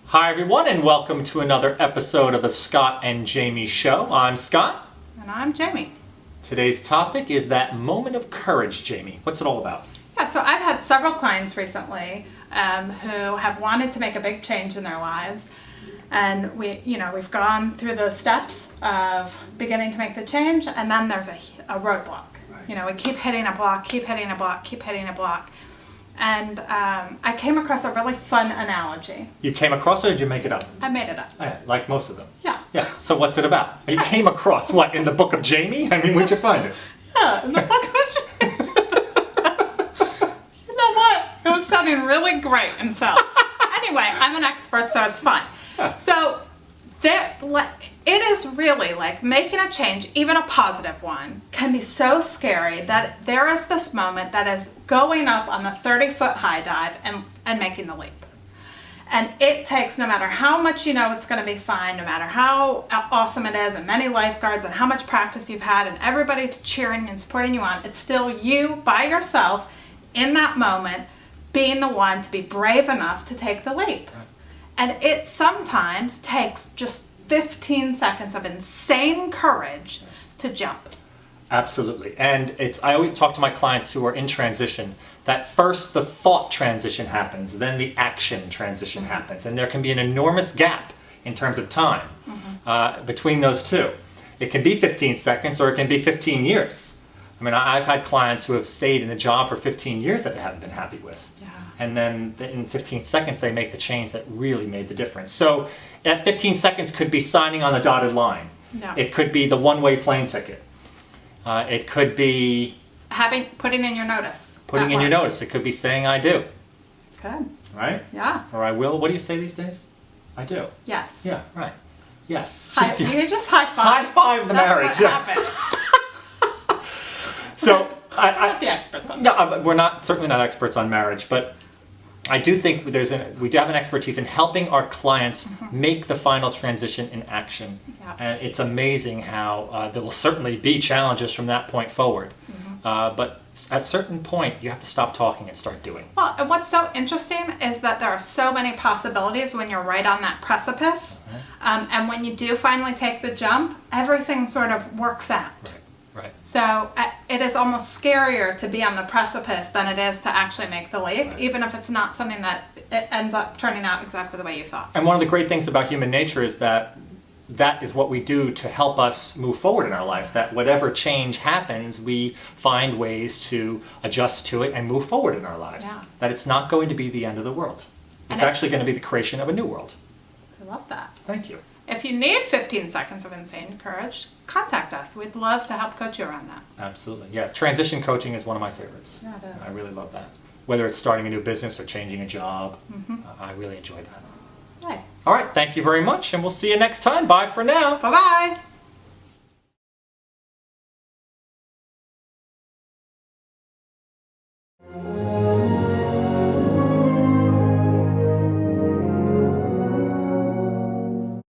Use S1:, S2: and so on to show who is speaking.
S1: Hi everyone, and welcome to another episode of the Scott and Jaime Show. I'm Scott.
S2: And I'm Jaime.
S1: Today's topic is that moment of courage, Jaime. What's it all about?
S2: Yeah, so I've had several clients recently who have wanted to make a big change in their lives. And we've gone through the steps of beginning to make the change, and then there's a roadblock. Right. We keep hitting a block, keep hitting a block. And I came across a really fun analogy.
S1: You came across it, or did you make it up?
S2: I made it up.
S1: Yeah, like most of them.
S2: Yeah.
S1: Yeah. So what's it about? You came across what, in the book of Jaime? I mean, where'd you find it?
S2: Yeah, in the book of Jaime. You know what? It was sounding really great until. Anyway, I'm an expert, so it's fine.
S1: Yeah.
S2: So it is really like making a change, even a positive one, can be so scary that there is this moment that is going up on the 30-foot high dive and making the leap. And it takes, no matter how much you know it's going to be fine, no matter how awesome it is, and many lifeguards, and how much practice you've had, and everybody's cheering and supporting you on, it's still you by yourself in that moment being the one to be brave enough to take the leap. And it sometimes takes just 15 seconds of insane courage to jump.
S1: Absolutely. And I always talk to my clients who are in transition that first the thought transition happens, then the action transition happens. And there can be an enormous gap in terms of time between those two. It can be 15 seconds or it can be 15 years. I mean, I've had clients who have stayed in a job for 15 years that they haven't been happy with. And then in 15 seconds, they make the change that really made the difference. So that 15 seconds could be signing on the dotted line.
S2: Yeah.
S1: It could be the one-way plane ticket. It could be...
S2: Putting in your notice.
S1: Putting in your notice. It could be saying, I do.
S2: Good.
S1: Right?
S2: Yeah.
S1: Or I will. What do you say these days? I do.
S2: Yes.
S1: Yeah, right. Yes.
S2: You just high-five.
S1: High-five the marriage.
S2: That's what happens.
S1: So...
S2: We're not the experts on that.
S1: No, we're certainly not experts on marriage, but I do think we do have an expertise in helping our clients make the final transition in action.
S2: Yeah.
S1: And it's amazing how there will certainly be challenges from that point forward. But at a certain point, you have to stop talking and start doing.
S2: Well, and what's so interesting is that there are so many possibilities when you're right on that precipice. And when you do finally take the jump, everything sort of works out.
S1: Right.
S2: So it is almost scarier to be on the precipice than it is to actually make the leap, even if it's not something that it ends up turning out exactly the way you thought.
S1: And one of the great things about human nature is that is what we do to help us move forward in our life, that whatever change happens, we find ways to adjust to it and move forward in our lives.
S2: Yeah.
S1: That it's not going to be the end of the world. It's actually going to be the creation of a new world.
S2: I love that.
S1: Thank you.
S2: If you need 15 seconds of insane courage, contact us. We'd love to help coach you around that.
S1: Absolutely. Yeah, transition coaching is one of my favorites.
S2: Yeah, it is.
S1: I really love that. Whether it's starting a new business or changing a job, I really enjoy that.
S2: Right.
S1: All right, thank you very much, and we'll see you next time. Bye for now.
S2: Bye-bye.